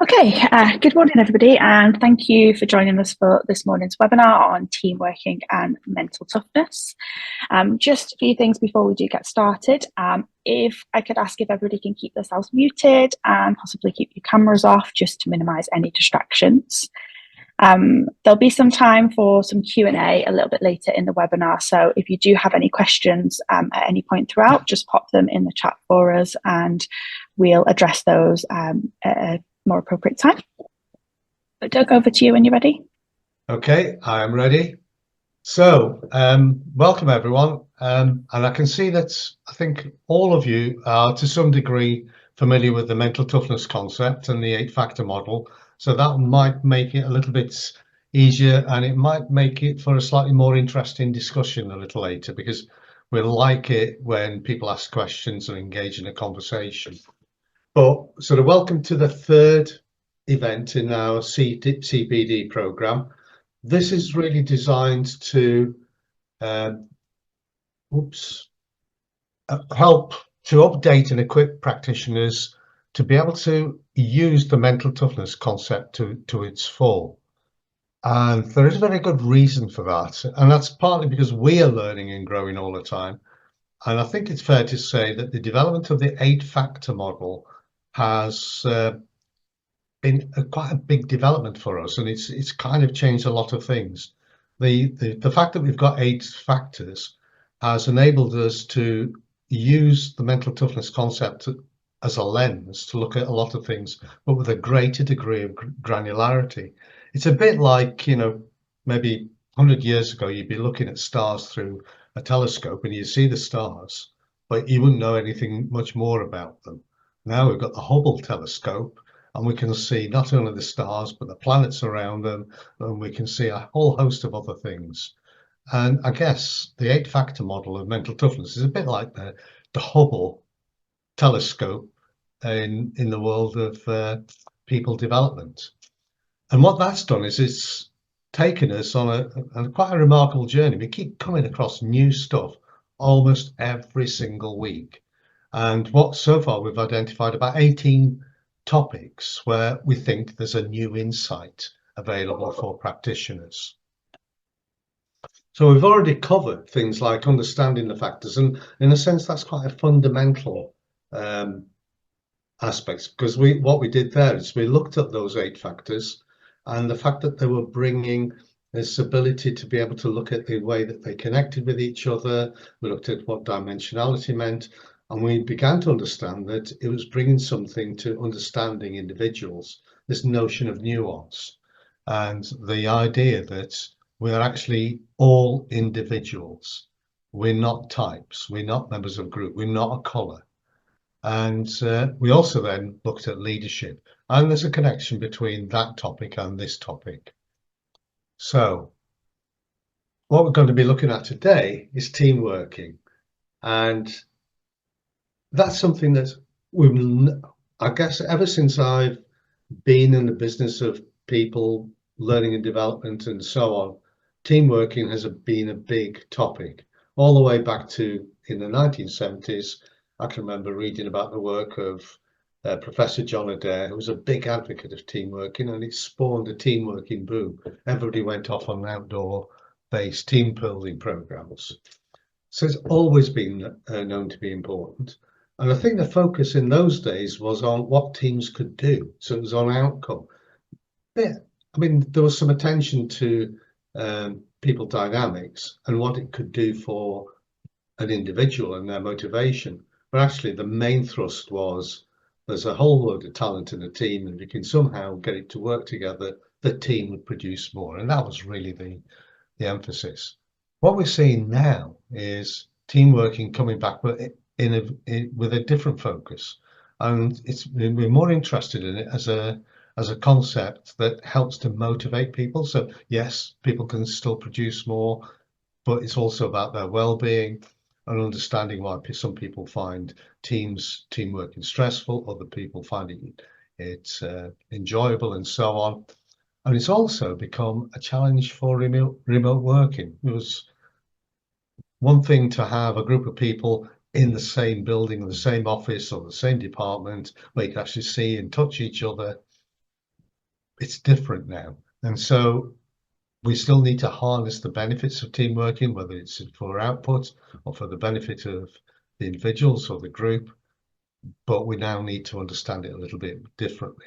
Okay, good morning, everybody, and thank you for joining us for this morning's webinar on team working and mental toughness. Just a few things before we do get started. If I could ask if everybody can keep themselves muted and possibly keep your cameras off just to minimise any distractions. There'll be some time for some Q&A a little bit later in the webinar, so if you do have any questions at any point throughout, just pop them in the chat for us and we'll address those at a more appropriate time. But Doug, over to you when you're ready. Okay, I am ready. So, welcome everyone. And I can see that I think all of you are to some degree familiar with the mental toughness concept and the 8-factor model. So that might make it a little bit easier, and it might make it for a slightly more interesting discussion a little later, because we like it when people ask questions and engage in a conversation. But sort of welcome to the third event in our CPD program. This is really designed to help to update and equip practitioners to be able to use the mental toughness concept to its full. And there is a very good reason for that. And that's partly because we are learning and growing all the time. And I think it's fair to say that the development of the 8-factor model has been quite a big development for us, and it's kind of changed a lot of things. The fact that we've got 8 factors has enabled us to use the mental toughness concept as a lens to look at a lot of things, but with a greater degree of granularity. It's a bit like, you know, maybe 100 years ago you'd be looking at stars through a telescope and you see the stars, but you wouldn't know anything much more about them. Now we've got the Hubble telescope, and we can see not only the stars, but the planets around them, and we can see a whole host of other things. And I guess the 8-factor model of mental toughness is a bit like the Hubble telescope in the world of people development. And what that's done is it's taken us on a quite a remarkable journey. We keep coming across new stuff almost every single week. And what so far we've identified about 18 topics where we think there's a new insight available for practitioners. So we've already covered things like understanding the factors, and in a sense that's quite a fundamental aspect, because what we did there is we looked at those 8 factors and the fact that they were bringing this ability to be able to look at the way that they connected with each other. We looked at what dimensionality meant, and we began to understand that it was bringing something to understanding individuals, this notion of nuance, and the idea that we're actually all individuals. We're not types, we're not members of a group, we're not a colour. And we also then looked at leadership, and there's a connection between that topic and this topic. So what we're going to be looking at today is team working, and that's something that I guess ever since I've been in the business of people learning and development and so on, team working has been a big topic all the way back to in the 1970s. I can remember reading about the work of Professor John Adair, who was a big advocate of team working, and it spawned a team working boom. Everybody went off on outdoor-based team building programs. So it's always been known to be important. And I think the focus in those days was on what teams could do. So it was on outcome. Yeah, I mean, there was some attention to people dynamics and what it could do for an individual and their motivation. But actually, the main thrust was there's a whole load of talent in a team, and if you can somehow get it to work together, the team would produce more. And that was really the emphasis. What we're seeing now is team working coming back with a different focus, and we're more interested in it as a concept that helps to motivate people. So yes, people can still produce more, but it's also about their well-being and understanding why some people find team working stressful, other people finding it enjoyable, and so on. And it's also become a challenge for remote working. It was one thing to have a group of people in the same building, the same office or the same department, where you can actually see and touch each other. it's different now. And so we still need to harness the benefits of team working, whether it's for output or for the benefit of the individuals or the group, but we now need to understand it a little bit differently.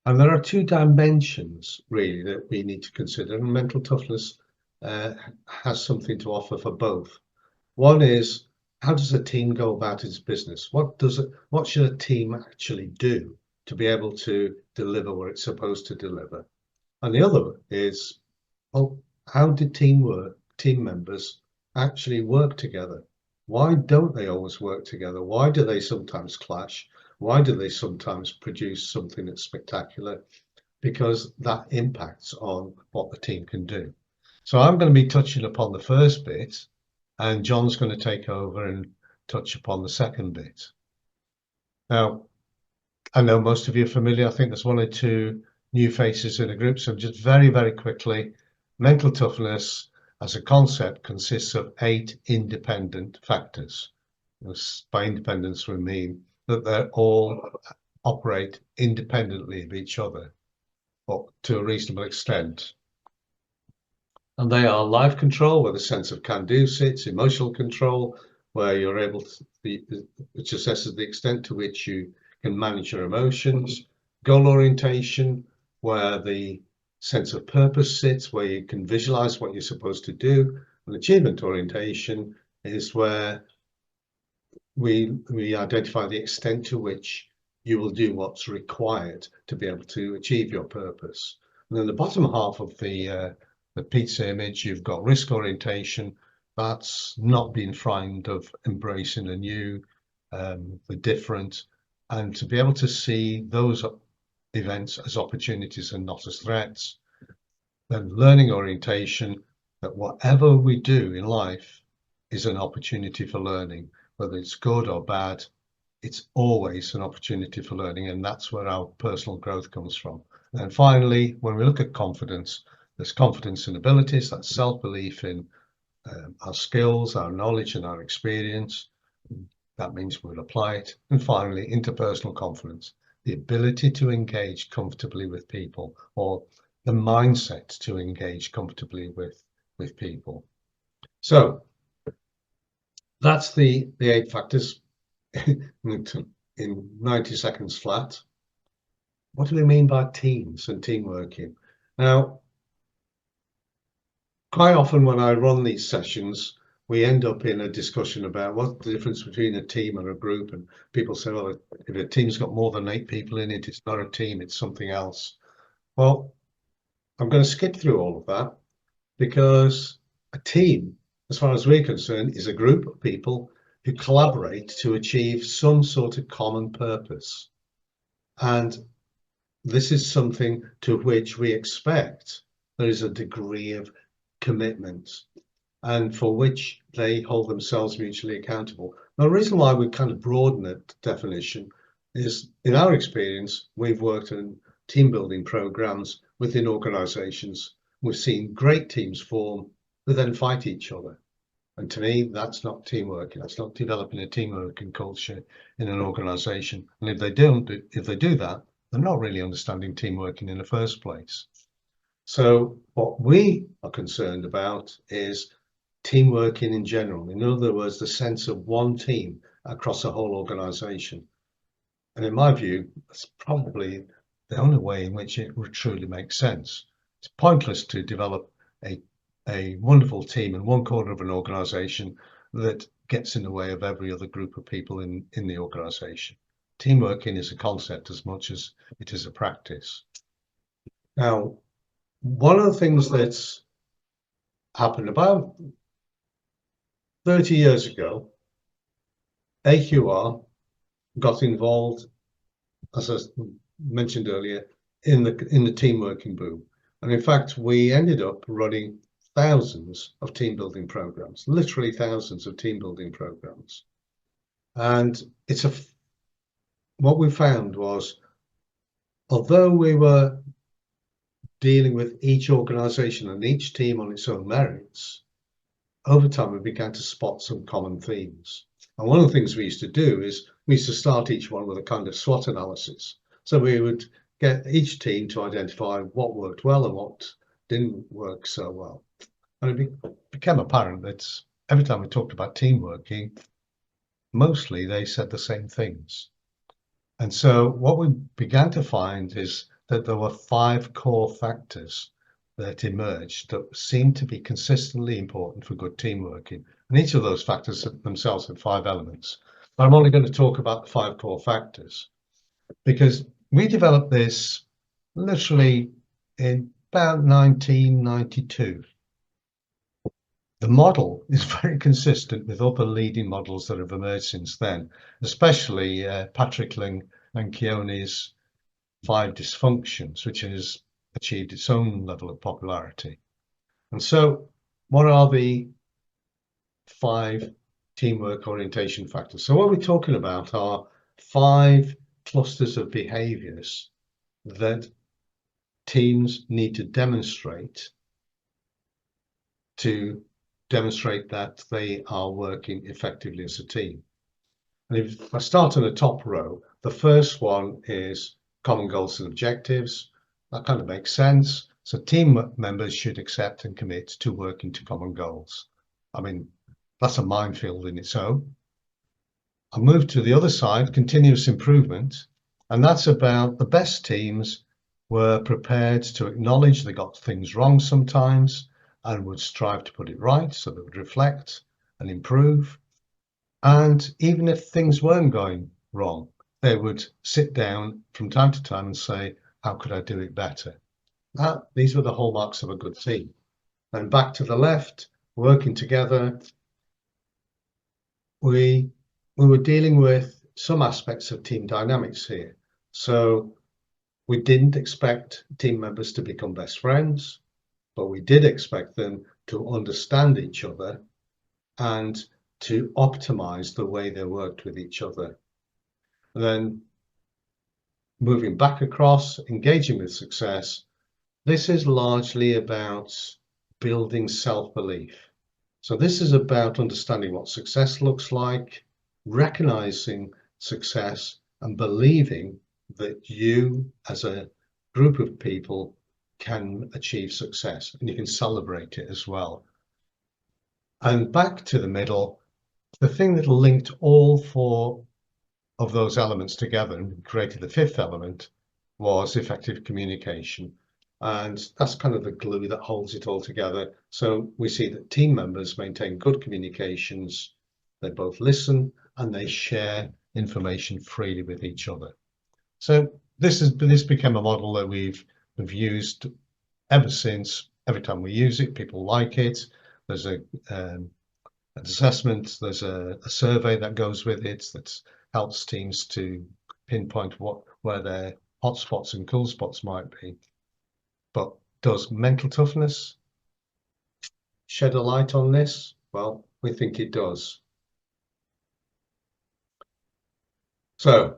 And there are two dimensions really that we need to consider, and mental toughness has something to offer for both. One is, how does a team go about its business? What should a team actually do to be able to deliver what it's supposed to deliver? And the other is, well, how do team members actually work together? Why don't they always work together? Why do they sometimes clash? Why do they sometimes produce something that's spectacular? Because that impacts on what the team can do. So I'm going to be touching upon the first bit, and John's going to take over and touch upon the second bit. Now, I know most of you are familiar. I think there's one or two new faces in the group. So just very, very quickly, mental toughness as a concept consists of 8 independent factors. By independence, we mean that they all operate independently of each other, or to a reasonable extent. And they are life control, where the sense of can-do sits, emotional control, where you're able to, which assesses the extent to which you can manage your emotions, goal orientation, where the sense of purpose sits, where you can visualize what you're supposed to do, and achievement orientation is where we identify the extent to which you will do what's required to be able to achieve your purpose. And then the bottom half of the pizza image, you've got risk orientation. That's not being frightened of embracing the new, the different, and to be able to see those events as opportunities and not as threats. Then learning orientation, that whatever we do in life is an opportunity for learning, whether it's good or bad, it's always an opportunity for learning, and that's where our personal growth comes from. And finally, when we look at confidence, there's confidence in abilities, that's self-belief in our skills, our knowledge, and our experience. That means we'll apply it. And finally, interpersonal confidence, the ability to engage comfortably with people, or the mindset to engage comfortably with people. So that's the 8 factors in 90 seconds flat. What do we mean by teams and team working? Now, quite often when I run these sessions, we end up in a discussion about what's the difference between a team and a group. And people say, well, if a team's got more than 8 people in it, it's not a team, it's something else. Well, I'm going to skip through all of that, because a team, as far as we're concerned, is a group of people who collaborate to achieve some sort of common purpose. And this is something to which we expect there is a degree of commitment, and for which they hold themselves mutually accountable. Now, the reason why we kind of broaden that definition is, in our experience, we've worked in team building programs within organizations. We've seen great teams form who then fight each other. And to me, that's not team working. That's not developing a team working culture in an organization. And if they do that, they're not really understanding team working in the first place. So what we are concerned about is team working in general. In other words, the sense of one team across a whole organization. And in my view, that's probably the only way in which it would truly make sense. It's pointless to develop a wonderful team in one corner of an organization that gets in the way of every other group of people in the organization. Team working is a concept as much as it is a practice. Now, one of the things that's happened about 30 years ago, AQR got involved, as I mentioned earlier, in the team working boom. And in fact, we ended up running thousands of team building programs, literally thousands of team building programs. And what we found was, although we were dealing with each organization and each team on its own merits, over time we began to spot some common themes. And one of the things we used to do is we used to start each one with a kind of SWOT analysis. So we would get each team to identify what worked well and what didn't work so well. And it became apparent that every time we talked about team working, mostly they said the same things. And so what we began to find is that there were 5 core factors that emerged that seemed to be consistently important for good team working. And each of those factors themselves had 5 elements. But I'm only going to talk about the 5 core factors because we developed this literally in about 1992. The model is very consistent with other leading models that have emerged since then, especially Patrick Ling and Keone's 5 dysfunctions, which has achieved its own level of popularity. And so what are the 5 teamwork orientation factors? So what we're talking about are 5 clusters of behaviors that teams need to demonstrate that they are working effectively as a team. And if I start on the top row, the first one is common goals and objectives. That kind of makes sense. So team members should accept and commit to working to common goals. I mean, that's a minefield in its own. I move to the other side, continuous improvement, and that's about the best teams were prepared to acknowledge they got things wrong sometimes and would strive to put it right, so they would reflect and improve. And even if things weren't going wrong, they would sit down from time to time and say, how could I do it better? These were the hallmarks of a good team. And back to the left, working together, we were dealing with some aspects of team dynamics here. So we didn't expect team members to become best friends, but we did expect them to understand each other and to optimize the way they worked with each other. And then moving back across, engaging with success, this is largely about building self-belief. So this is about understanding what success looks like, recognizing success and believing that you as a group of people can achieve success and you can celebrate it as well. And back to the middle, the thing that linked all 4 of those elements together and created the 5th element was effective communication. And that's kind of the glue that holds it all together. So we see that team members maintain good communications, they both listen and they share information freely with each other. So this became a model that we've used ever since. Every time we use it, people like it. There's an assessment, there's a survey that goes with it that helps teams to pinpoint where their hotspots and cool spots might be. But does mental toughness shed a light on this? Well, we think it does. So,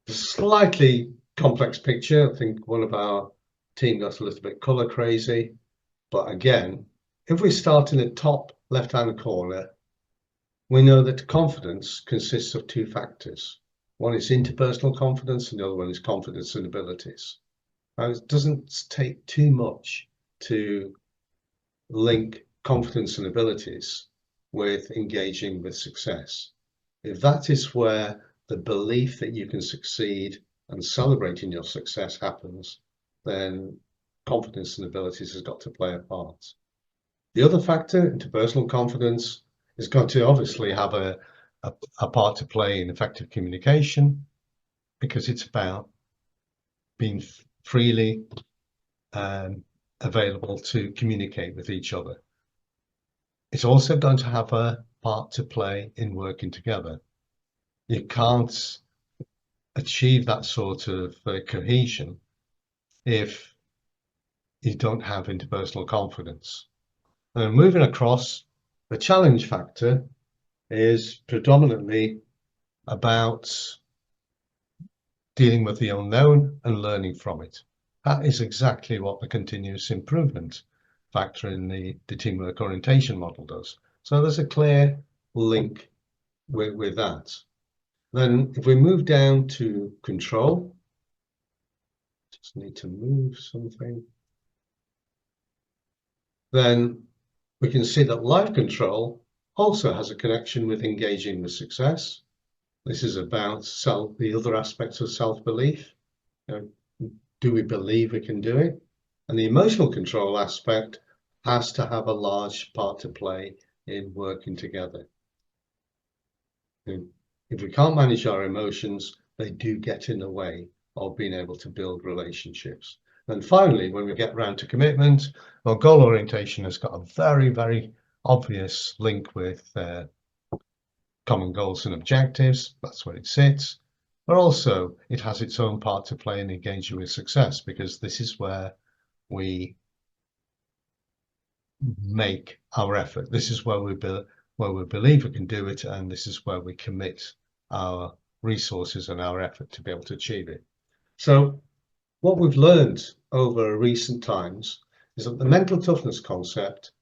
a slightly complex picture. I think one of our team got a little bit color crazy. But again, if we start in the top left-hand corner, we know that confidence consists of 2 factors. One is interpersonal confidence and the other one is confidence and abilities. Now, it doesn't take too much to link confidence and abilities with engaging with success. If that is where the belief that you can succeed and celebrating your success happens, then confidence and abilities has got to play a part. The other factor, interpersonal confidence, is going to obviously have a part to play in effective communication because it's about being freely available to communicate with each other. It's also going to have a part to play in working together. You can't achieve that sort of cohesion if you don't have interpersonal confidence. And moving across, the challenge factor is predominantly about dealing with the unknown and learning from it. That is exactly what the continuous improvement factor in the teamwork orientation model does. So there's a clear link with that. Then if we move down to control, Just need to move something. Then we can see that life control also has a connection with engaging with success. This is about the other aspects of self-belief. Do we believe we can do it? And the emotional control aspect has to have a large part to play in working together. If we can't manage our emotions, they do get in the way of being able to build relationships. And finally, when we get round to commitment, well, goal orientation has got a very, very obvious link with common goals and objectives. That's where it sits. But also, it has its own part to play in engaging with success, because this is where we make our effort. This is where we believe we can do it, and this is where we commit our resources and our effort to be able to achieve it. So what we've learned over recent times is that the mental toughness concept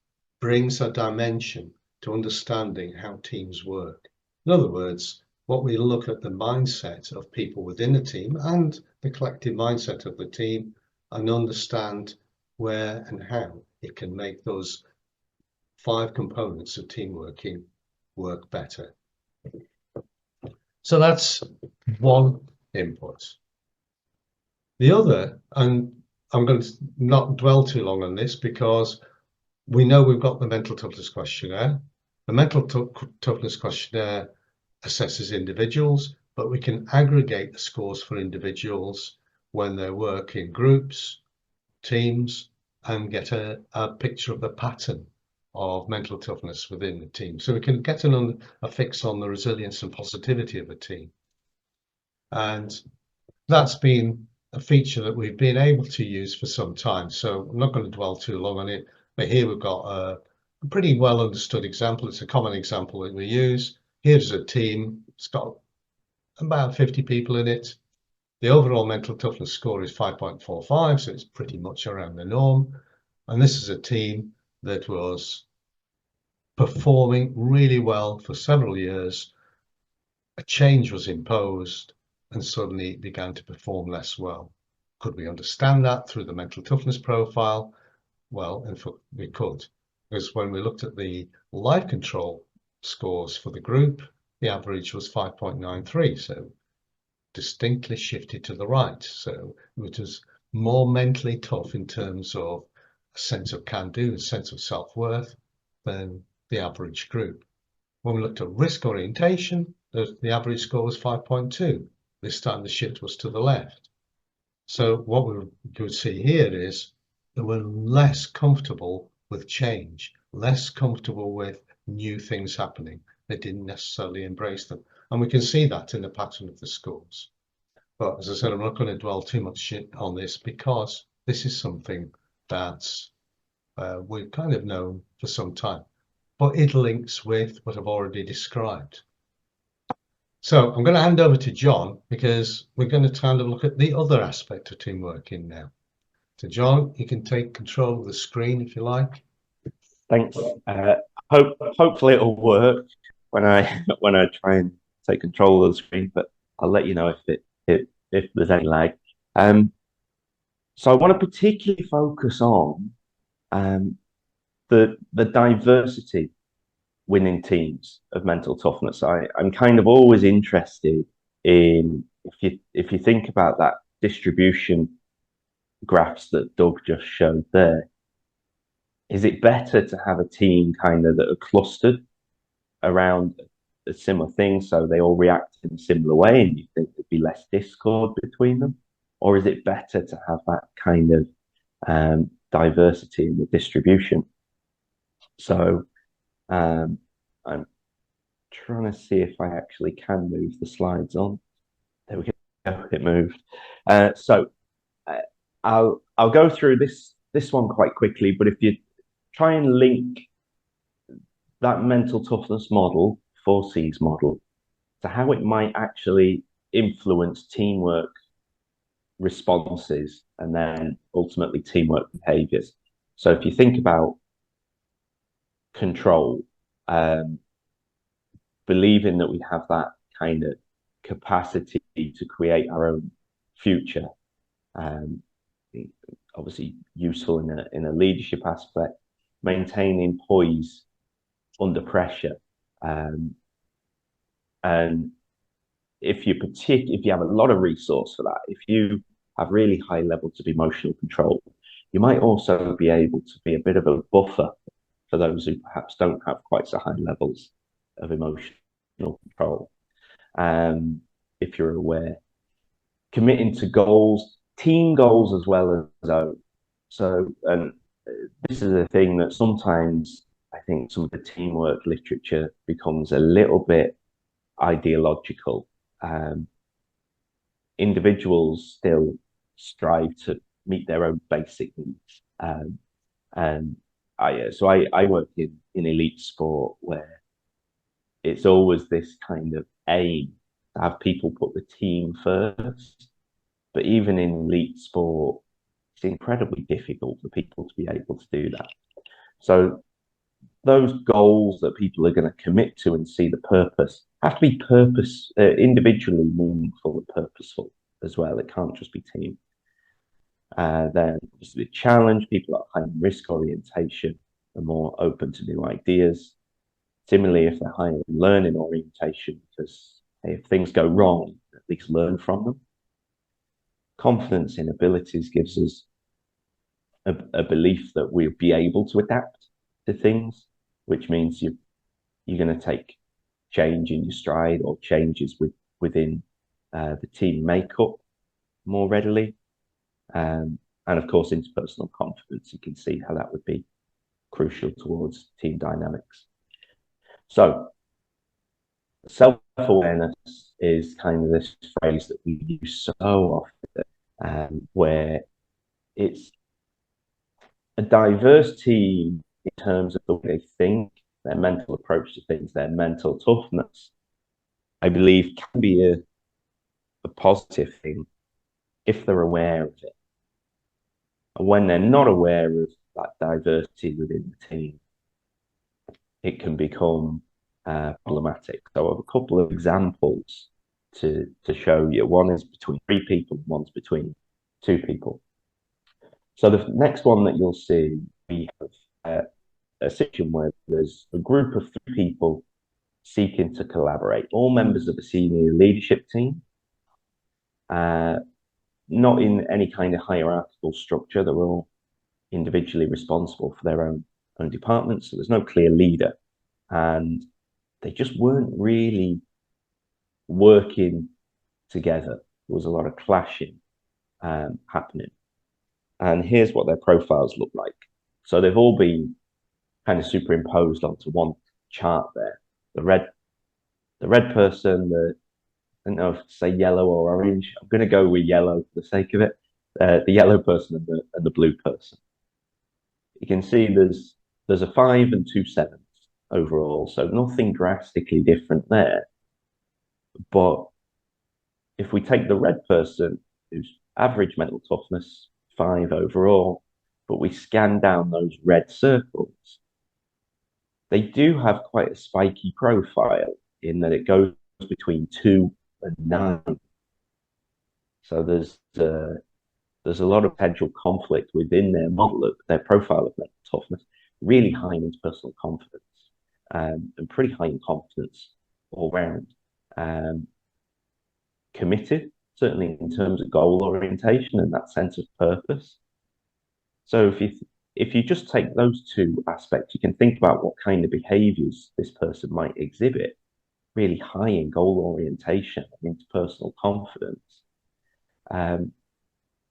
brings a dimension to understanding how teams work. In other words, what we look at the mindset of people within the team and the collective mindset of the team, and understand where and how it can make those 5 components of team working work better. So that's one input. The other, and I'm going to not dwell too long on this, because we know we've got the mental toughness questionnaire. The mental toughness questionnaire assesses individuals, but we can aggregate the scores for individuals when they work in groups, teams, and get a picture of the pattern of mental toughness within the team. So we can get a fix on the resilience and positivity of a team. And that's been a feature that we've been able to use for some time. So I'm not going to dwell too long on it, but here we've got a pretty well understood example. It's a common example that we use. Here's a team. It's got about 50 people in it. The overall mental toughness score is 5.45, so it's pretty much around the norm. And this is a team that was performing really well for several years. A change was imposed, and suddenly it began to perform less well. Could we understand that through the mental toughness profile? Well, in fact, we could, because when we looked at the life control scores for the group, the average was 5.93, so distinctly shifted to the right. So it was more mentally tough in terms of a sense of can-do, a sense of self-worth than the average group. When we looked at risk orientation, the average score was 5.2. This time the shift was to the left. So what we would see here is that we're less comfortable with change, less comfortable with new things happening. They didn't necessarily embrace them. And we can see that in the pattern of the scores. But as I said, I'm not going to dwell too much on this, because this is something that we've kind of known for some time. But it links with what I've already described. So I'm going to hand over to John, because we're going to kind of look at the other aspect of team working now. So John, you can take control of the screen if you like. Thanks. Hopefully it'll work when I try and take control of the screen, but I'll let you know if there's any lag. So I want to particularly focus on the diversity winning teams of mental toughness. I'm kind of always interested in, if you think about that distribution graphs that Doug just showed there, is it better to have a team kind of that are clustered around a similar thing, so they all react in a similar way, and you think there'd be less discord between them? Or is it better to have that kind of diversity in the distribution? So I'm trying to see if I actually can move the slides on. There we go, it moved. So I'll go through this one quite quickly, but if you try and link that mental toughness model, 4Cs model, to how it might actually influence teamwork responses and then ultimately teamwork behaviors. So if you think about control, believing that we have that kind of capacity to create our own future, obviously useful in a leadership aspect, maintaining poise under pressure. And if you have a lot of resource for that, if you have really high levels of emotional control, you might also be able to be a bit of a buffer for those who perhaps don't have quite so high levels of emotional control. If you're aware, committing to goals, team goals as well as own. So, and this is a thing that sometimes I think some of the teamwork literature becomes a little bit ideological. Individuals still strive to meet their own basic needs. And I work in elite sport where it's always this kind of aim to have people put the team first. But even in elite sport, it's incredibly difficult for people to be able to do that. So those goals that people are going to commit to and see the purpose have to be individually meaningful and purposeful as well. It can't just be team. Then obviously the challenge, people are high risk orientation are more open to new ideas. Similarly, if they're high in learning orientation, because hey, if things go wrong, at least learn from them. Confidence in abilities gives us a belief that we'll be able to adapt to things, which means you're going to take change in your stride or changes within the team makeup more readily. And of course, interpersonal confidence, you can see how that would be crucial towards team dynamics. So self-awareness is kind of this phrase that we use so often, where it's a diverse team in terms of the way they think, their mental approach to things, their mental toughness, I believe can be a positive thing if they're aware of it. And when they're not aware of that diversity within the team, it can become problematic. So I have a couple of examples to show you. One is between 3 people, one's between 2 people. So the next one that you'll see, we have a situation where there's a group of 3 people seeking to collaborate, all members of a senior leadership team, not in any kind of hierarchical structure. They're all individually responsible for their own departments, so there's no clear leader, and they just weren't really working together. There was a lot of clashing happening. And here's what their profiles look like. So they've all been kind of superimposed onto one chart there. The red person, I don't know if to say yellow or orange. I'm going to go with yellow for the sake of it. The yellow person and the blue person. You can see there's a 5 and 2 7s overall, so nothing drastically different there. But if we take the red person, who's average mental toughness, 5 overall, but we scan down those red circles, they do have quite a spiky profile in that it goes between 2 and 9. So there's a lot of potential conflict within their model, their profile of mental toughness, really high in interpersonal confidence, and pretty high in confidence all round. Committed, certainly in terms of goal orientation and that sense of purpose. So if you just take those 2 aspects, you can think about what kind of behaviors this person might exhibit. Really high in goal orientation and interpersonal confidence.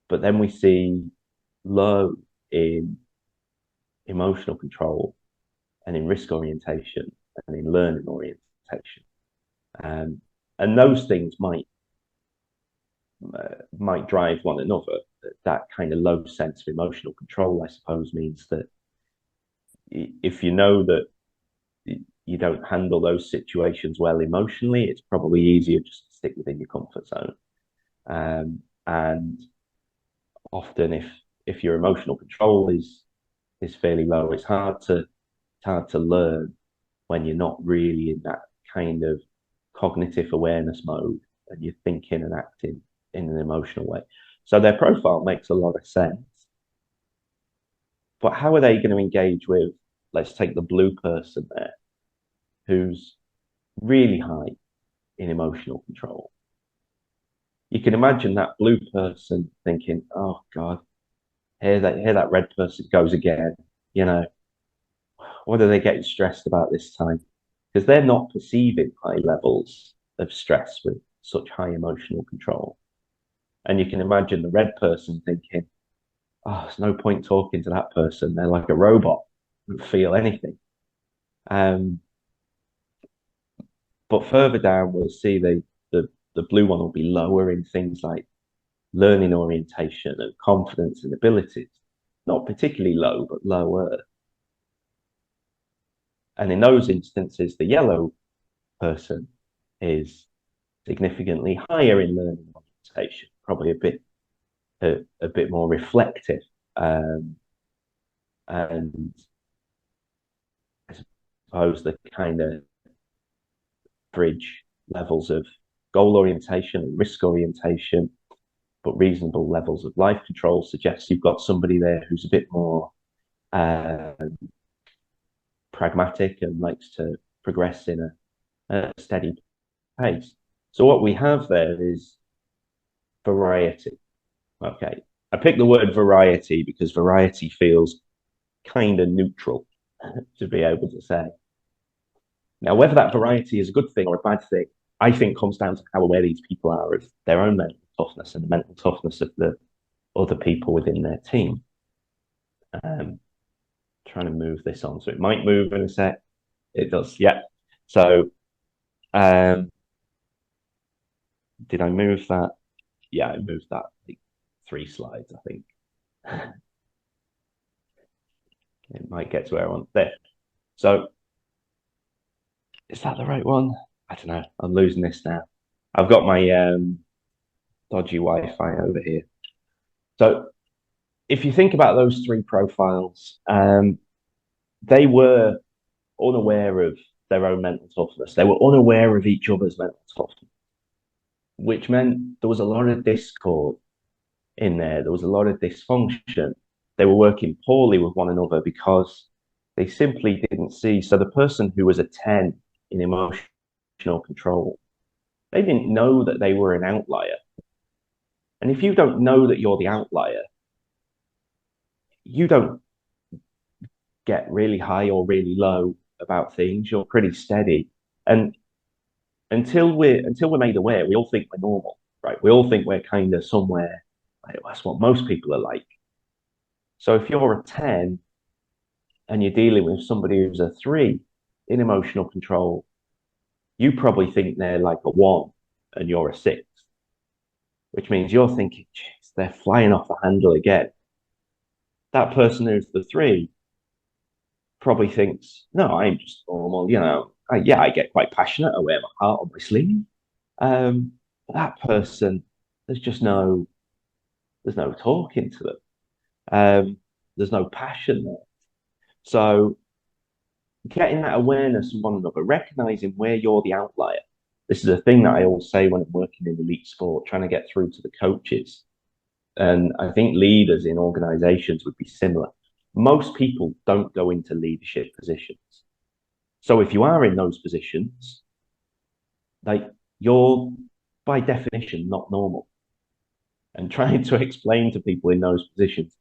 But then we see low in emotional control and in risk orientation and in learning orientation. And those things might drive one another. That kind of low sense of emotional control, I suppose, means that if you know that you don't handle those situations well emotionally, it's probably easier just to stick within your comfort zone. And often, if your emotional control is fairly low, it's hard to learn when you're not really in that kind of cognitive awareness mode and you're thinking and acting in an emotional way. So their profile makes a lot of sense. But how are they going to engage with, let's take the blue person there, who's really high in emotional control? You can imagine that blue person thinking, oh God, here that red person goes again. You know, what are they getting stressed about this time? Because they're not perceiving high levels of stress with such high emotional control. And you can imagine the red person thinking, oh, there's no point talking to that person. They're like a robot, don't feel anything. But further down, we'll see the blue one will be lower in things like learning orientation and confidence and abilities. Not particularly low, but lower. And in those instances, the yellow person is significantly higher in learning orientation, probably a bit more reflective. And I suppose the kind of bridge levels of goal orientation and risk orientation, but reasonable levels of life control suggests you've got somebody there who's a bit more pragmatic and likes to progress in a steady pace. So what we have there is variety. Okay, I picked the word variety because variety feels kind of neutral to be able to say. Now, whether that variety is a good thing or a bad thing, I think comes down to how aware these people are of their own mental toughness and the mental toughness of the other people within their team. Trying to move this on, so it might move in a sec. It does, yeah. So, did I move that? Yeah, I moved that like 3 slides, I think. It might get to where I want there. So, is that the right one? I don't know. I'm losing this now. I've got my dodgy Wi-Fi over here. So, if you think about those 3 profiles, they were unaware of their own mental toughness. They were unaware of each other's mental toughness, which meant there was a lot of discord in there. There was a lot of dysfunction. They were working poorly with one another because they simply didn't see. So the person who was a 10 in emotional control, they didn't know that they were an outlier. And if you don't know that you're the outlier, you don't get really high or really low about things. You're pretty steady. And until we're made aware, we all think we're normal, right? We all think we're kind of somewhere. Like, that's what most people are like. So if you're a 10 and you're dealing with somebody who's a 3 in emotional control, you probably think they're like a 1 and you're a 6, which means you're thinking, geez, they're flying off the handle again. That person who's the 3 probably thinks, no, I'm just normal. You know, I get quite passionate. I wear my heart on my sleeve. That person, there's no talking to them. There's no passion there. So getting that awareness of one another, recognizing where you're the outlier. This is a thing that I always say when I'm working in elite sport, trying to get through to the coaches. And I think leaders in organizations would be similar. Most people don't go into leadership positions. So if you are in those positions, like, you're by definition not normal. And trying to explain to people in those positions,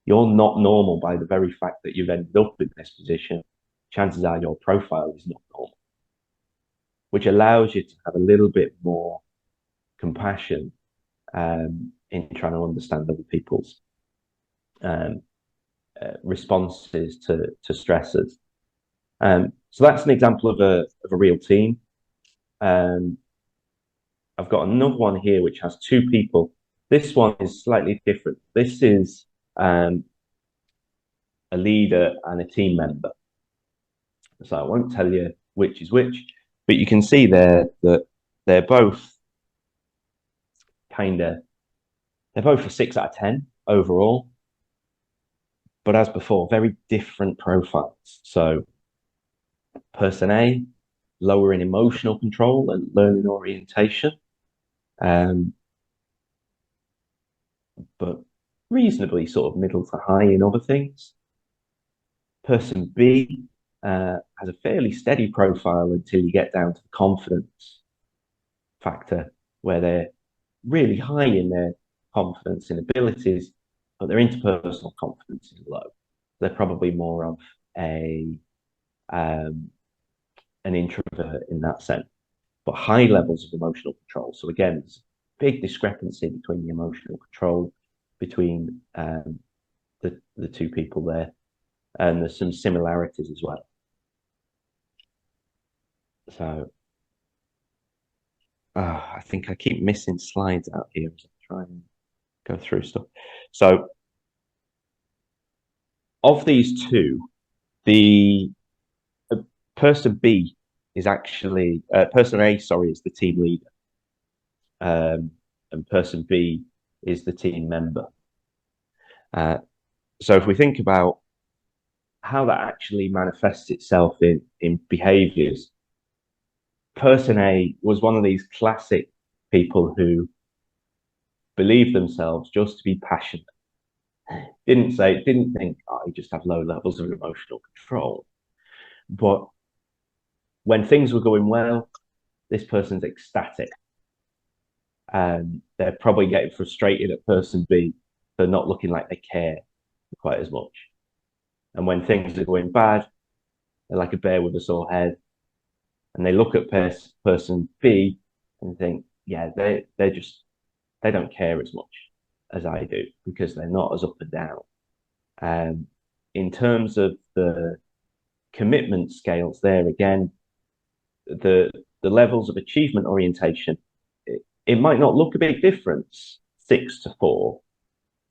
you're not normal by the very fact that you've ended up in this position. Chances are your profile is not normal, which allows you to have a little bit more compassion in trying to understand other people's responses to stresses. So that's an example of a real team. I've got another one here which has 2 people. This one is slightly different. This is a leader and a team member. So I won't tell you which is which, but you can see there that they're both a 6 out of 10 overall. But as before, very different profiles. So person A, lower in emotional control and learning orientation. but reasonably sort of middle to high in other things. Person B has a fairly steady profile until you get down to the confidence factor, where they're really high in their confidence and abilities, but their interpersonal confidence is low. They're probably more of an introvert in that sense, but high levels of emotional control. So again, there's a big discrepancy between the emotional control between the two people there, and there's some similarities as well. So I think I keep missing slides out here as I try and go through stuff. So of these two, the person B is actually person A, sorry, is the team leader, and person B is the team member. So if we think about how that actually manifests itself in behaviors, person A was one of these classic people who believed themselves just to be passionate. Didn't think, oh, you just have low levels of emotional control. But when things were going well, this person's ecstatic. And they're probably getting frustrated at person B for not looking like they care quite as much. And when things are going bad, they're like a bear with a sore head. And they look at person B and think, yeah, they don't care as much as I do because they're not as up and down. In terms of the commitment scales there, again, the levels of achievement orientation, it might not look a big difference, 6 to 4,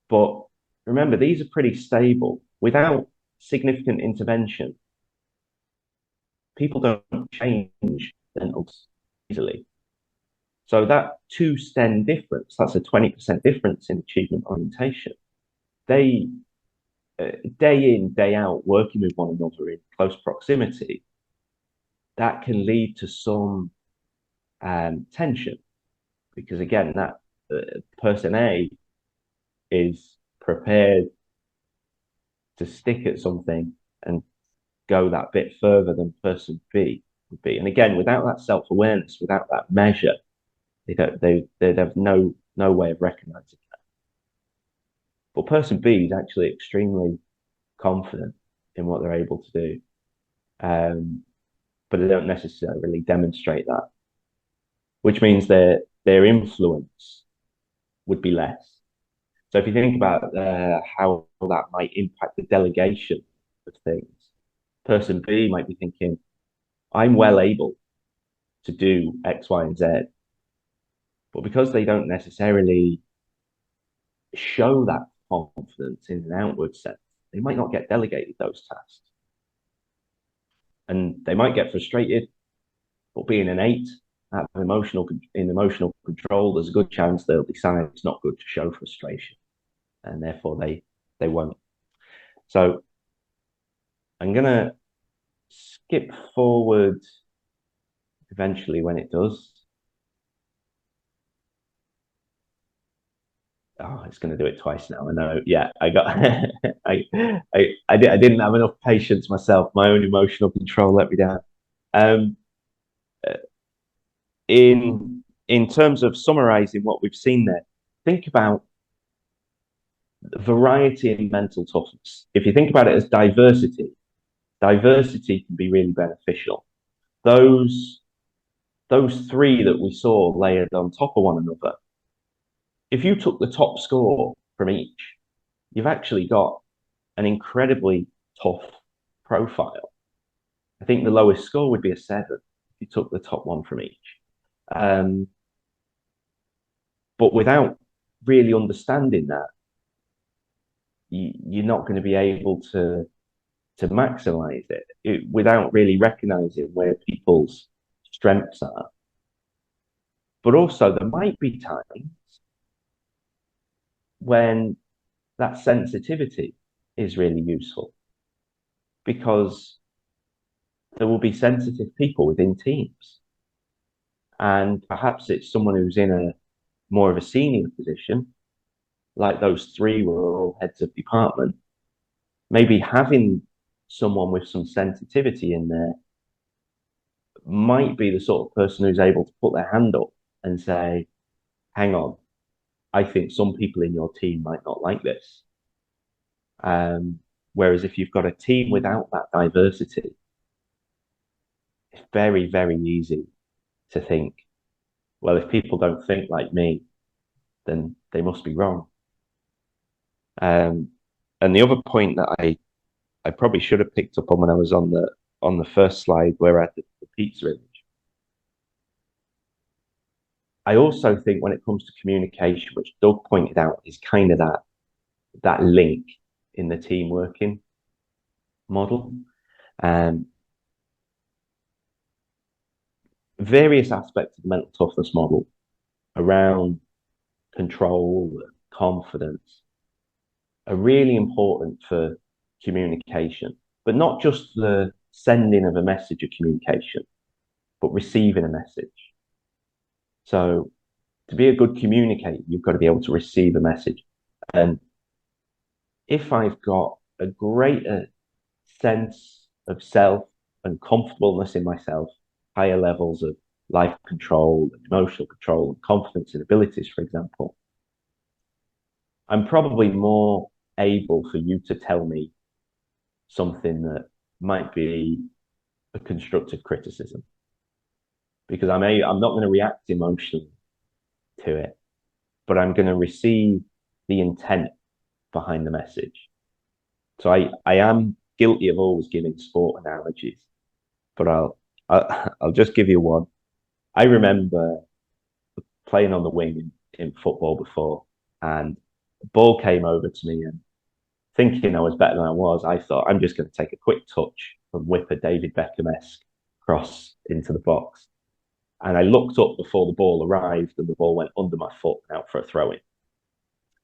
but remember, these are pretty stable. Without significant intervention, people don't change easily. So that 2 STEM difference, that's a 20% difference in achievement orientation. They, day in, day out, working with one another in close proximity, that can lead to some tension. Because again, that person A is prepared to stick at something and go that bit further than person B would be. And again, without that self-awareness, without that measure, they'd have no way of recognizing that. But person B is actually extremely confident in what they're able to do, but they don't necessarily demonstrate that, which means their influence would be less. So if you think about how that might impact the delegation of things, person B might be thinking, I'm well able to do X, Y, and Z. But because they don't necessarily show that confidence in an outward sense, they might not get delegated those tasks. And they might get frustrated, but being an 8 in emotional control, there's a good chance they'll decide it's not good to show frustration. And therefore they won't. So I'm going to skip forward eventually when it does. Oh, it's going to do it twice now. I know. Yeah, I got. I didn't have enough patience myself. My own emotional control let me down. In terms of summarizing what we've seen there, think about variety in mental toughness. If you think about it as diversity can be really beneficial. Those 3 that we saw layered on top of one another, if you took the top score from each, you've actually got an incredibly tough profile. I think the lowest score would be a 7 if you took the top one from each. But without really understanding that, you're not going to be able to maximize it without really recognizing where people's strengths are. But also, there might be times when that sensitivity is really useful, because there will be sensitive people within teams. And perhaps it's someone who's in a more of a senior position like those three were all heads of department, maybe having someone with some sensitivity in there might be the sort of person who's able to put their hand up and say, hang on, I think some people in your team might not like this. Whereas if you've got a team without that diversity, it's very, very easy to think, well, if people don't think like me, then they must be wrong. And the other point that I probably should have picked up on when I was on the first slide where I had the pizza image. I also think when it comes to communication, which Doug pointed out, is kind of that link in the team working model. Various aspects of the mental toughness model around control, confidence are really important for communication, but not just the sending of a message of communication, but receiving a message. So to be a good communicator, you've got to be able to receive a message. And if I've got a greater sense of self and comfortableness in myself, higher levels of life control, emotional control, and confidence in abilities, for example, I'm probably more able for you to tell me something that might be a constructive criticism, because I'm not going to react emotionally to it, but I'm going to receive the intent behind the message. So I am guilty of always giving sport analogies, but I'll just give you one. I remember playing on the wing in football before, and the ball came over to me, and thinking I was better than I was, I thought I'm just going to take a quick touch and whip a David Beckham-esque cross into the box. And I looked up before the ball arrived, and the ball went under my foot out for a throw-in.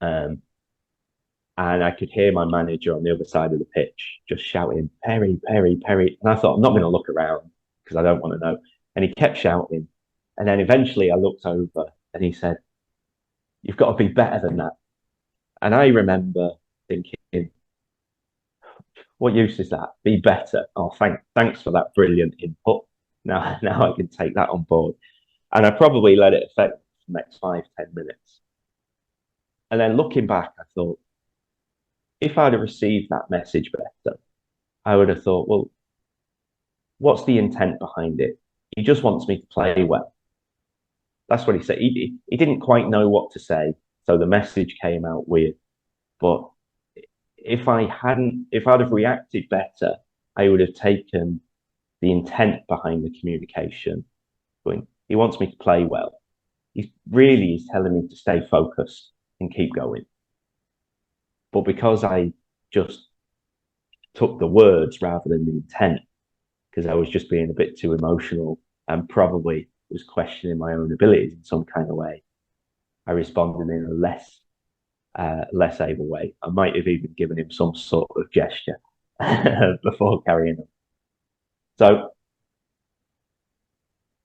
And I could hear my manager on the other side of the pitch just shouting, Perry, Perry, Perry. And I thought, I'm not going to look around because I don't want to know. And he kept shouting. And then eventually I looked over and he said, you've got to be better than that. And I remember thinking, what use is that? Be better. Oh, thanks for that brilliant input. Now I can take that on board. And I probably let it affect the next 5-10 minutes. And then looking back, I thought, if I'd have received that message better, I would have thought, well, what's the intent behind it? He just wants me to play well. That's what he said. He didn't quite know what to say, so the message came out weird. But if I'd have reacted better, I would have taken the intent behind the communication. Going, he wants me to play well. He's telling me to stay focused and keep going. But because I just took the words rather than the intent, because I was just being a bit too emotional and probably was questioning my own abilities in some kind of way, I responded in a less able way. I might have even given him some sort of gesture before carrying on. So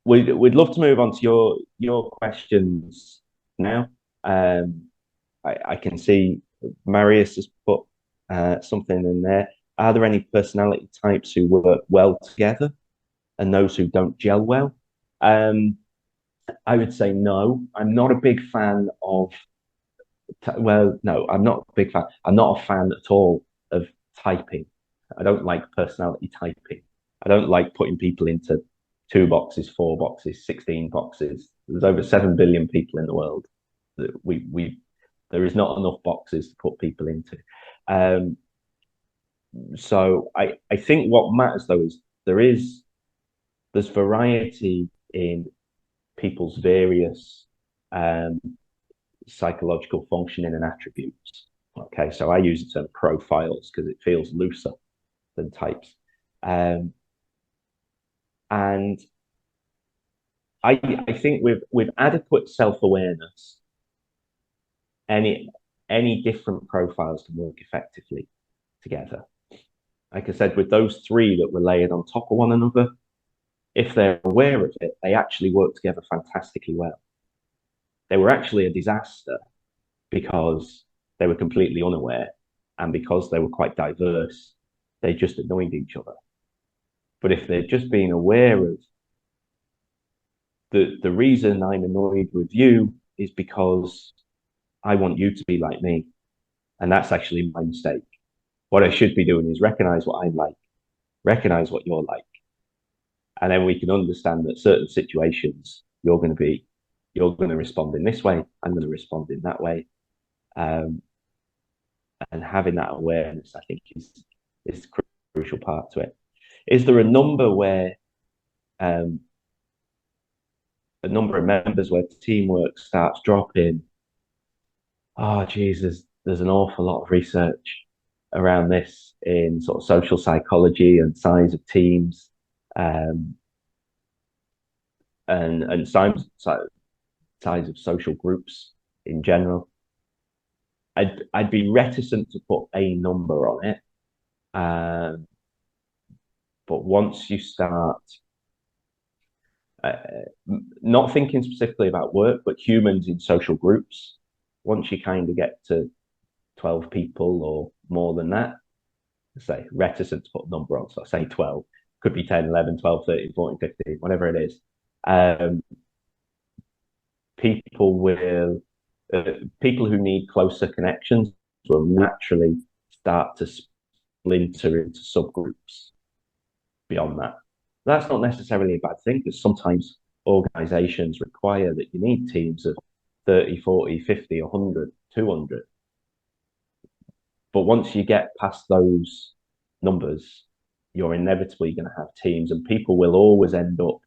we'd love to move on to your questions now. I can see Marius has put something in there. Are there any personality types who work well together and those who don't gel well? I would say no. I'm not a big fan of, no, I'm not a big fan. I'm not a fan at all of typing. I don't like personality typing. I don't like putting people into 2 boxes, 4 boxes, 16 boxes. There's over 7 billion people in the world. There is not enough boxes to put people into. So I think what matters though is there's variety in people's various psychological functioning and attributes. Okay, so I use the term profiles because it feels looser than types. And I think with adequate self-awareness, any different profiles can work effectively together. Like I said, with those 3 that were layered on top of one another, if they're aware of it, they actually work together fantastically well. They were actually a disaster because they were completely unaware, and because they were quite diverse, they just annoyed each other. But if they're just being aware of the reason I'm annoyed with you is because I want you to be like me, and that's actually my mistake. What I should be doing is recognize what I'm like, recognize what you're like, and then we can understand that certain situations you're going to respond in this way, I'm going to respond in that way, and having that awareness, I think, is the crucial part to it. Is there a number where a number of members where teamwork starts dropping? Oh, Jesus, there's an awful lot of research around this in sort of social psychology and size of teams, and size of social groups in general. I'd be reticent to put a number on it, but once you start not thinking specifically about work, but humans in social groups, once you kind of get to 12 people or more than that, say reticent to put a number on, so I say 12, could be 10, 11, 12, 13, 14, 15, whatever it is. People who need closer connections will naturally start to splinter into subgroups beyond that. That's not necessarily a bad thing, because sometimes organizations require that you need teams of 30, 40, 50, 100, 200. But once you get past those numbers, you're inevitably going to have teams, and people will always end up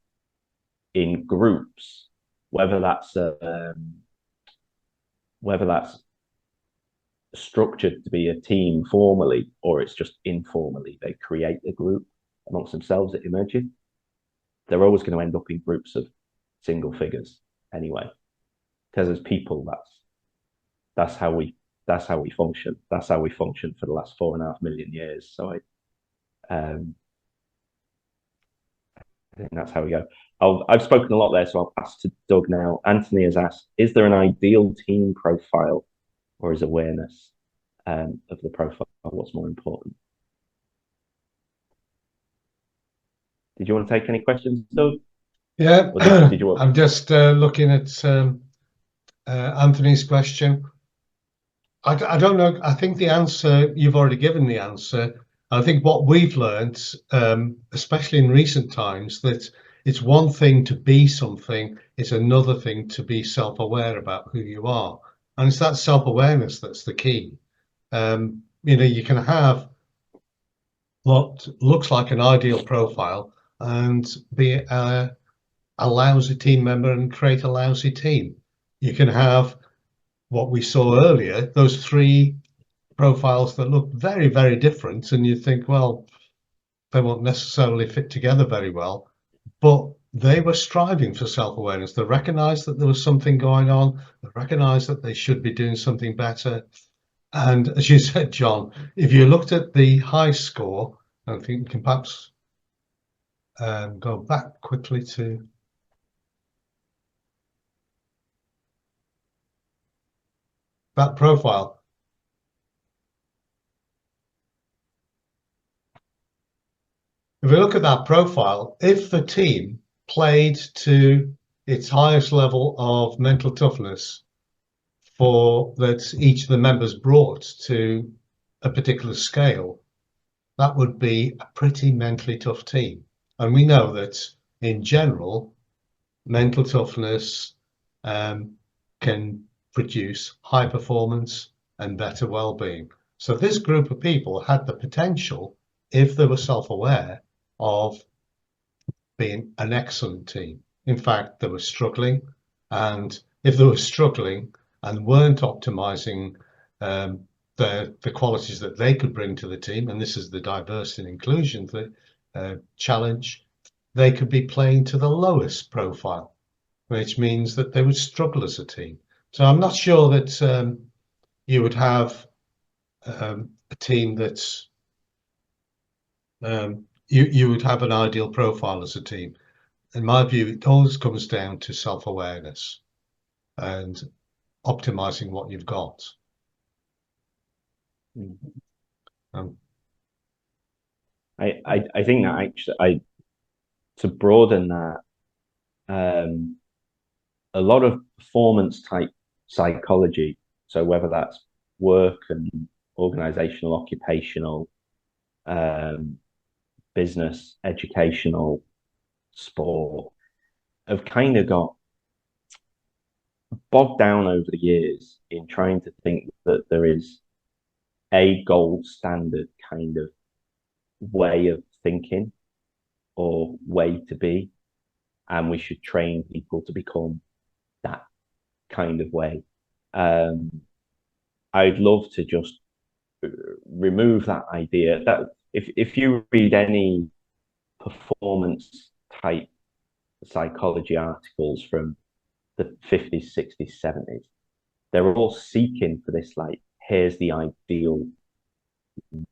in groups, whether that's structured to be a team formally, or it's just informally. They create a group amongst themselves that emerges. They're always going to end up in groups of single figures anyway, because as people, that's how we function. That's how we function for the last 4.5 million years. So I think that's how we go. I've spoken a lot there, so I'll pass to Doug now. Anthony has asked, is there an ideal team profile, or is awareness of the profile what's more important? Did you want to take any questions, Doug? Yeah, did you want... I'm just looking at Anthony's question. I don't know. I think the answer, you've already given the answer. I think what we've learned, especially in recent times, that it's one thing to be something, it's another thing to be self-aware about who you are. And it's that self-awareness that's the key. You can have what looks like an ideal profile and be a lousy team member and create a lousy team. You can have what we saw earlier, those three profiles that look very, very different, and you think, well, they won't necessarily fit together very well, but they were striving for self-awareness. They recognized that there was something going on. They recognized that they should be doing something better. And as you said, John, if you looked at the high score, I think we can perhaps go back quickly to that profile. If we look at that profile, if the team played to its highest level of mental toughness that each of the members brought to a particular scale, that would be a pretty mentally tough team. And we know that in general, mental toughness can produce high performance and better well-being. So this group of people had the potential, if they were self-aware, of being an excellent team. In fact, they were struggling, and if they were struggling and weren't optimizing the qualities that they could bring to the team, and this is the diversity and inclusion challenge, they could be playing to the lowest profile, which means that they would struggle as a team. So I'm not sure that you would have a team that's you would have an ideal profile as a team. In my view, it always comes down to self-awareness and optimizing what you've got. Mm. Um, I think that actually, to broaden that, a lot of performance type psychology, so whether that's work and organizational, occupational, um, business, educational, sport, have kind of got bogged down over the years in trying to think that there is a gold standard kind of way of thinking or way to be, and we should train people to become that kind of way. I'd love to just remove that idea that if you read any performance type psychology articles from the 50s, 60s, 70s, they're all seeking for this, like, here's the ideal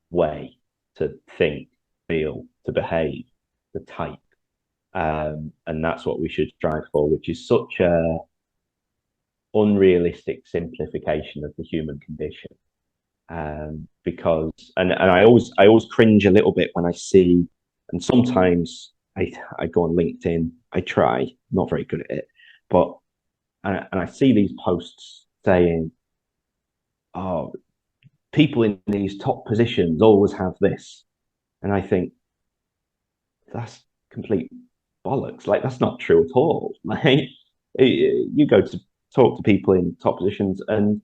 way to think, feel, to behave, the type. And that's what we should strive for, which is such a unrealistic simplification of the human condition. Because I always cringe a little bit when I see, and sometimes I go on LinkedIn, I try, not very good at it, but and I see these posts saying, oh, people in these top positions always have this. And I think that's complete bollocks. Like, that's not true at all. Like, you go to talk to people in top positions and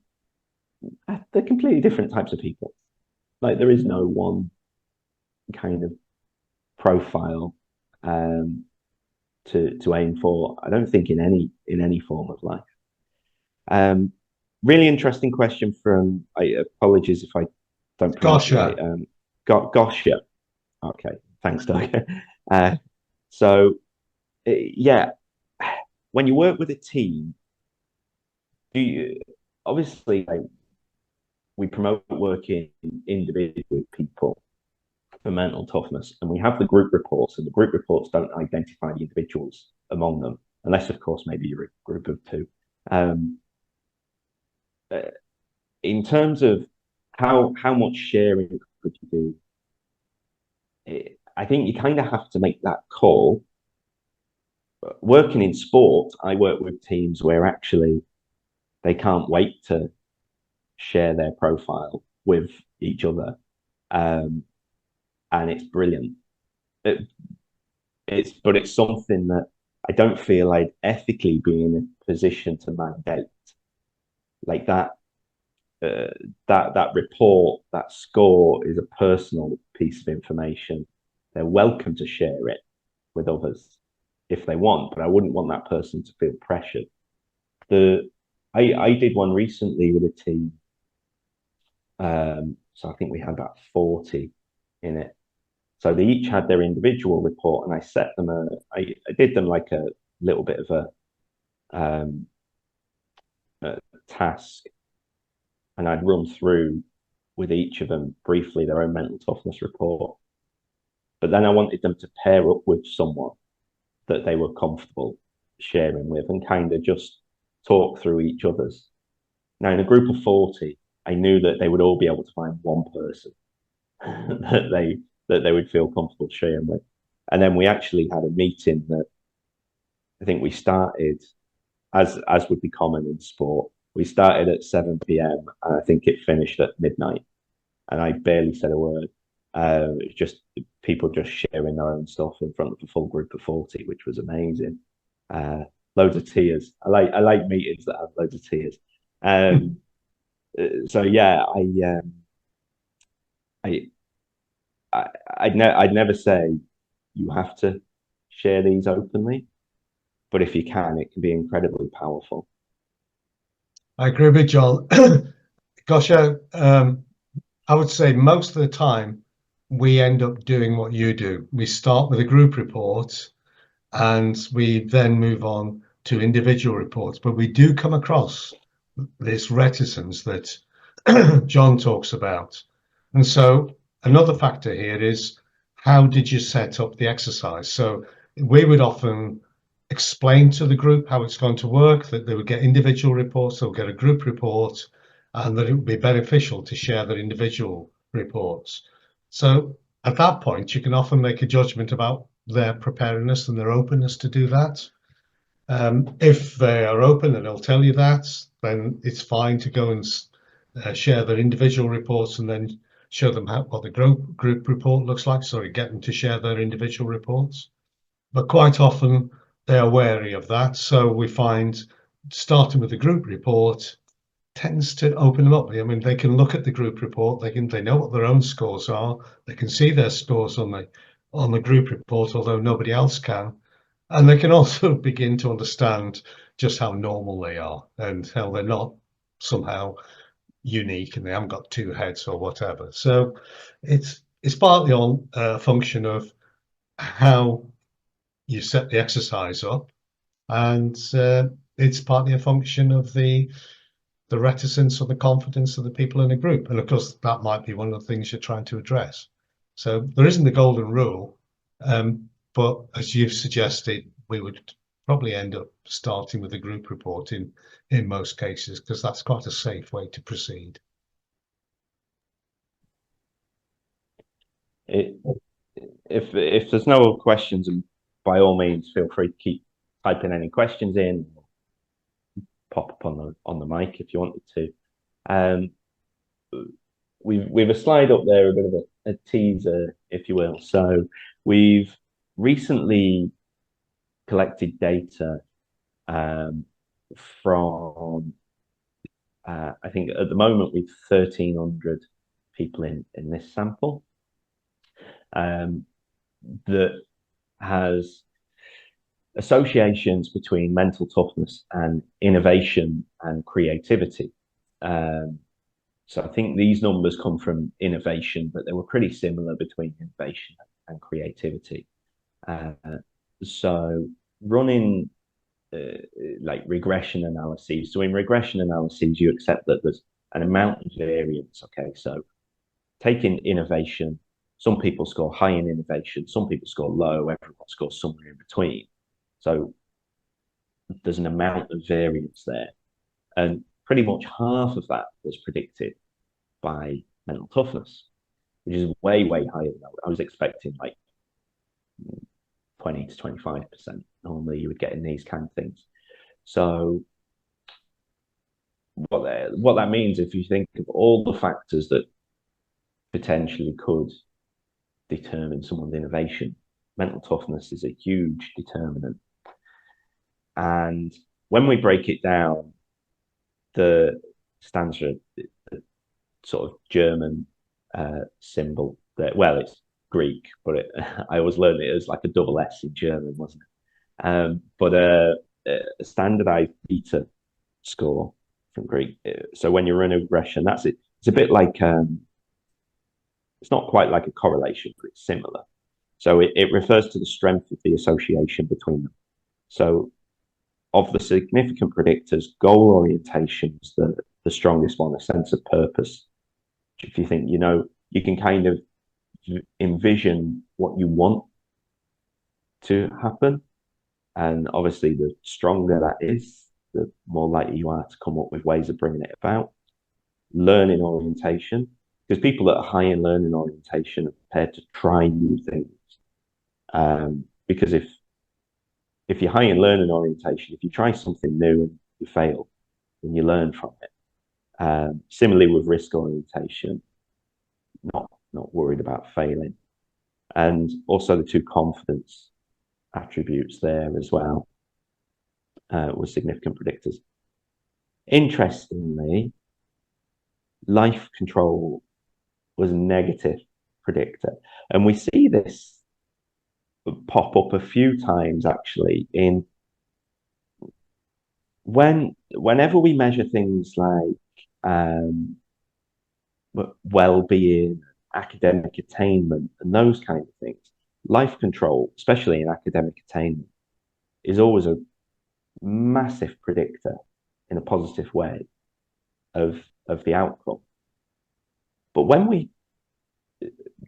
they're completely different types of people. Like, there is no one kind of profile to aim for. I don't think in any form of life. Really interesting question from. Apologies if I don't pronounce it right. Gosha. Okay, thanks, Doug. So, yeah, when you work with a team, do you obviously, like, we promote working individually with people for mental toughness, and we have the group reports, and the group reports don't identify the individuals among them, unless, of course, maybe you're a group of two. In terms of how much sharing could you do, I think you kind of have to make that call. Working in sport, I work with teams where actually they can't wait to share their profile with each other, and it's brilliant. But it's something that I don't feel I'd ethically be in a position to mandate. Like that, that report, that score is a personal piece of information. They're welcome to share it with others if they want, but I wouldn't want that person to feel pressured. I did one recently with a team. So I think we had about 40 in it. So they each had their individual report, and I set them I did them like a little bit of a task, and I'd run through with each of them briefly their own mental toughness report. But then I wanted them to pair up with someone that they were comfortable sharing with and kind of just talk through each other's. Now, in a group of 40, I knew that they would all be able to find one person that they would feel comfortable sharing with. And then we actually had a meeting that I think we started, as would be common in sport, we started at 7 p.m. and I think it finished at midnight. And I barely said a word. It was just people just sharing their own stuff in front of a full group of 40, which was amazing. Loads of tears. I like meetings that have loads of tears. So yeah, I'd never say you have to share these openly, but if you can, it can be incredibly powerful. I agree with John. Gosh, I would say most of the time we end up doing what you do. We start with a group report and we then move on to individual reports, but we do come across this reticence that John talks about. And so another factor here is, how did you set up the exercise? So we would often explain to the group how it's going to work, that they would get individual reports, they'll get a group report, and that it would be beneficial to share their individual reports. So at that point, you can often make a judgment about their preparedness and their openness to do that. If they are open and they'll tell you that, then it's fine to go and share their individual reports and then show them what the group report looks like. Sorry, get them to share their individual reports. But quite often they are wary of that. So we find starting with the group report tends to open them up. I mean, they can look at the group report, they know what their own scores are, they can see their scores on the group report, although nobody else can. And they can also begin to understand just how normal they are and how they're not somehow unique and they haven't got two heads or whatever. So it's partly on a function of how you set the exercise up, and it's partly a function of the reticence or the confidence of the people in a group. And of course, that might be one of the things you're trying to address. So there isn't the golden rule, but as you've suggested, we would probably end up starting with a group report in most cases, because that's quite a safe way to proceed. If there's no questions, by all means, feel free to keep typing any questions in. Pop up on the mic if you wanted to. We've a slide up there, a bit of a teaser, if you will. So we've recently collected data from I think at the moment we've 1,300 people in this sample that has associations between mental toughness and innovation and creativity. So I think these numbers come from innovation, but they were pretty similar between innovation and creativity. So running like regression analyses. So in regression analyses, you accept that there's an amount of variance. Okay, so taking innovation, some people score high in innovation, some people score low, everyone scores somewhere in between. So there's an amount of variance there. And pretty much half of that was predicted by mental toughness, which is way, way higher than I was expecting, like 20 to 25%. Normally you would get in these kind of things. So what that means, if you think of all the factors that potentially could determine someone's innovation, mental toughness is a huge determinant. And when we break it down, the stands for the sort of German symbol that, well, it's Greek, but I always learned it as like a double S in German, wasn't it? But a standardized beta score from Greek. So when you run a regression, that's it. It's a bit like, it's not quite like a correlation, but it's similar. So it refers to the strength of the association between them. So of the significant predictors, goal orientation is the strongest one, a sense of purpose. If you think, you can kind of envision what you want to happen. And obviously, the stronger that is, the more likely you are to come up with ways of bringing it about. Learning orientation, because people that are high in learning orientation are prepared to try new things. Because if you're high in learning orientation, if you try something new and you fail, then you learn from it. Similarly with risk orientation, not worried about failing. And also the two confidence attributes there as well were significant predictors. Interestingly, life control was a negative predictor. And we see this pop up a few times actually in whenever we measure things like well-being, academic attainment, and those kind of things. Life control, especially in academic attainment, is always a massive predictor in a positive way of the outcome. But when we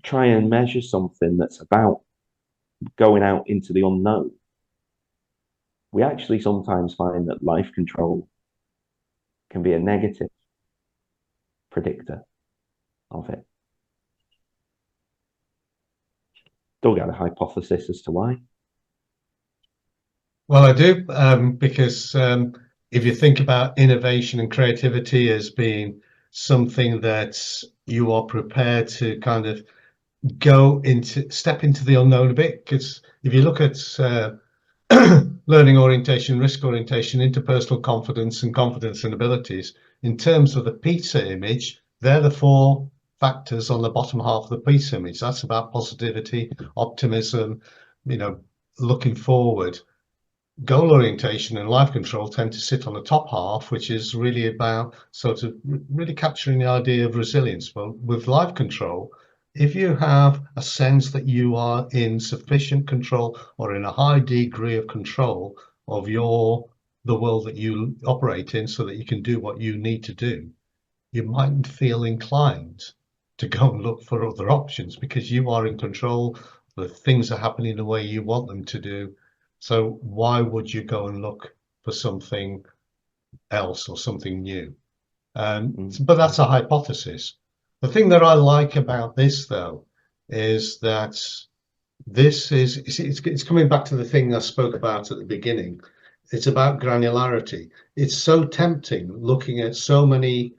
try and measure something that's about going out into the unknown, we actually sometimes find that life control can be a negative. predictor of it. Still got a hypothesis as to why? Well, I do, because if you think about innovation and creativity as being something that you are prepared to kind of step into the unknown a bit, because if you look at learning orientation, risk orientation, interpersonal confidence, and confidence and abilities, in terms of the pizza image, they're the 4 factors on the bottom half of the pizza image. That's about positivity, optimism, looking forward. Goal orientation and life control tend to sit on the top half, which is really about sort of really capturing the idea of resilience. But with life control, if you have a sense that you are in sufficient control or in a high degree of control of the world that you operate in so that you can do what you need to do, you mightn't feel inclined to go and look for other options because you are in control. The things are happening the way you want them to do. So why would you go and look for something else or something new? But that's a hypothesis. The thing that I like about this, though, is that it's coming back to the thing I spoke about at the beginning. It's about granularity. It's so tempting looking at so many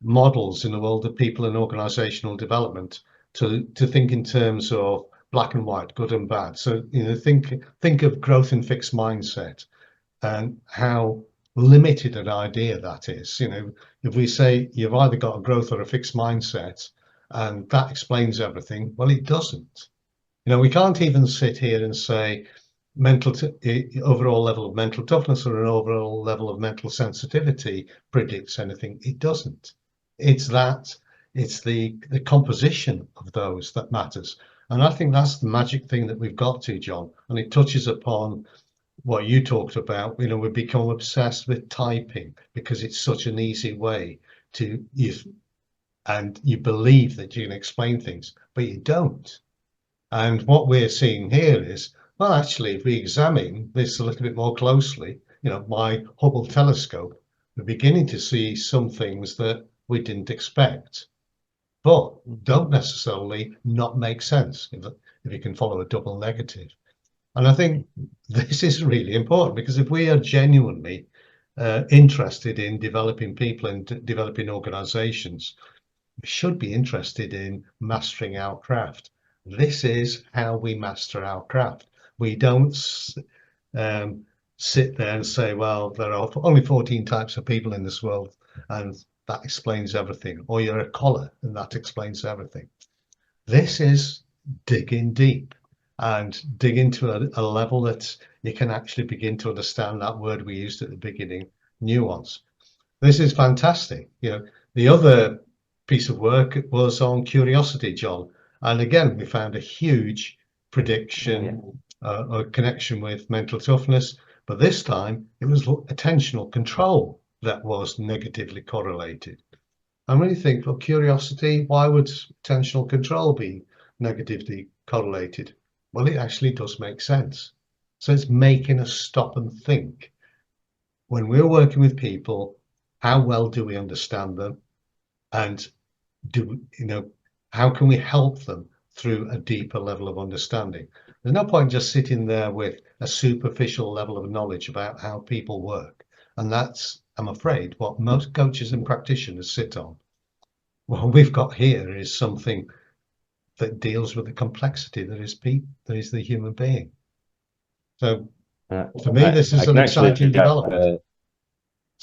models in the world of people and organizational development to think in terms of black and white, good and bad. So think of growth and fixed mindset and how limited an idea that is. If we say you've either got a growth or a fixed mindset and that explains everything, well, it doesn't. We can't even sit here and say overall level of mental toughness or an overall level of mental sensitivity predicts anything. It doesn't. It's the composition of those that matters. And I think that's the magic thing that we've got to, John. And it touches upon what you talked about. We become obsessed with typing because it's such an easy way to use, and you believe that you can explain things, but you don't. And what we're seeing here is, well, actually, if we examine this a little bit more closely, my Hubble telescope, we're beginning to see some things that we didn't expect, but don't necessarily not make sense if you can follow a double negative. And I think this is really important because if we are genuinely interested in developing people and developing organizations, we should be interested in mastering our craft. This is how we master our craft. We don't sit there and say, well, there are only 14 types of people in this world and that explains everything, or you're a collar and that explains everything. This is digging deep and dig into a level that you can actually begin to understand that word we used at the beginning, nuance. This is fantastic. The other piece of work was on curiosity, John. And again, we found a huge prediction or connection with mental toughness, but this time it was attentional control that was negatively correlated. And when you think, well, curiosity, why would attentional control be negatively correlated? Well, it actually does make sense. So it's making us stop and think. When we're working with people, how well do we understand them? And how can we help them through a deeper level of understanding? There's no point just sitting there with a superficial level of knowledge about how people work. And that's, I'm afraid, what most coaches and practitioners sit on. What we've got here is something that deals with the complexity that is the human being. So for me, this is an exciting development.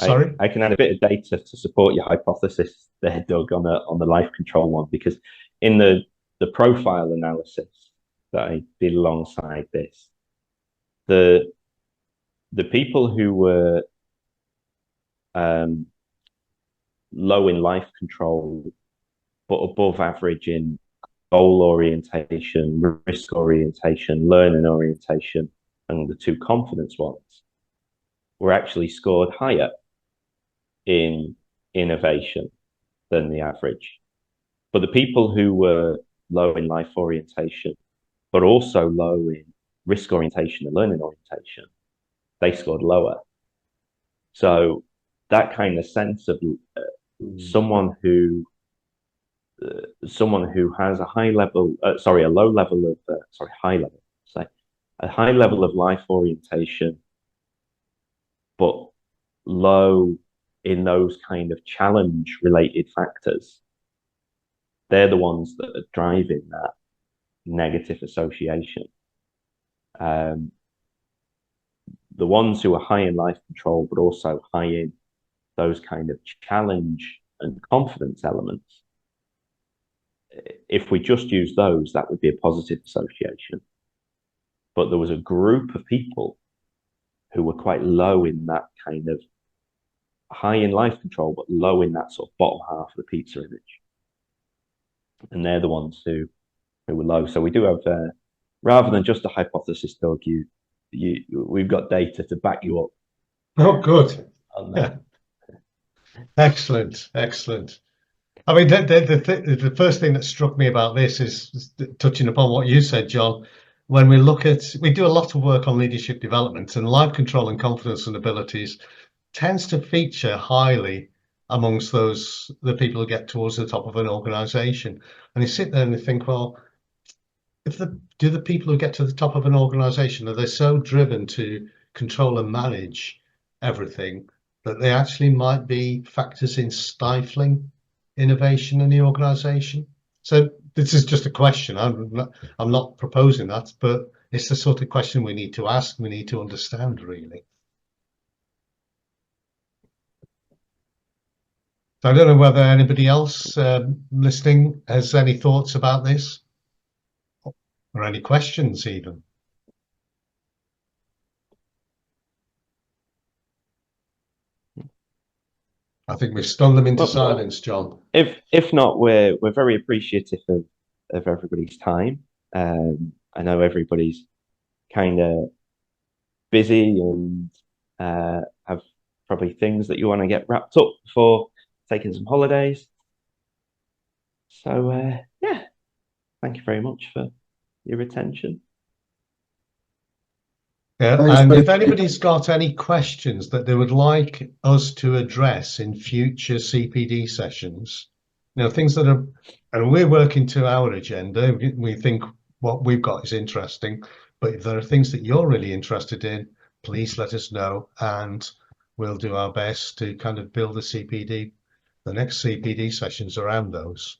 Sorry? I can add a bit of data to support your hypothesis there, Doug, on the life control one, because in the profile analysis that I did alongside this, the people who were low in life control but above average in goal orientation, risk orientation, learning orientation, and the 2 confidence ones were actually scored higher in innovation than the average. But the people who were low in life orientation, but also low in risk orientation and learning orientation, they scored lower. So that kind of sense of someone who has a high level, sorry, a low level of, high level, say, a high level of life orientation, but low in those kind of challenge related factors. They're the ones that are driving that negative association. The ones who are high in life control, but also high in those kind of challenge and confidence elements, if we just use those, that would be a positive association. But there was a group of people who were quite low in that kind of high in life control, but low in that sort of bottom half of the pizza image. And they're the ones who were low. So we do have, rather than just a hypothesis, Doug, we've got data to back you up. Oh, good. Yeah. Excellent, excellent. I mean, the first thing that struck me about this is touching upon what you said, John. When we do a lot of work on leadership development, and life control and confidence and abilities tends to feature highly amongst the people who get towards the top of an organization. And you sit there and you think, well, do the people who get to the top of an organization, are they so driven to control and manage everything that they actually might be factors in stifling innovation in the organization? So this is just a question. I'm not proposing that, but it's the sort of question we need to ask, we need to understand, really. So I don't know whether anybody else listening has any thoughts about this or any questions even. I think we've stunned them into silence, John. If not, we're very appreciative of everybody's time. I know everybody's kind of busy and have probably things that you want to get wrapped up before taking some holidays. So yeah, thank you very much for your attention. Yeah, and if anybody's got any questions that they would like us to address in future CPD sessions, things that are, and we're working to our agenda, we think what we've got is interesting, but if there are things that you're really interested in, please let us know, and we'll do our best to kind of build the next CPD sessions around those.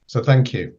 So thank you.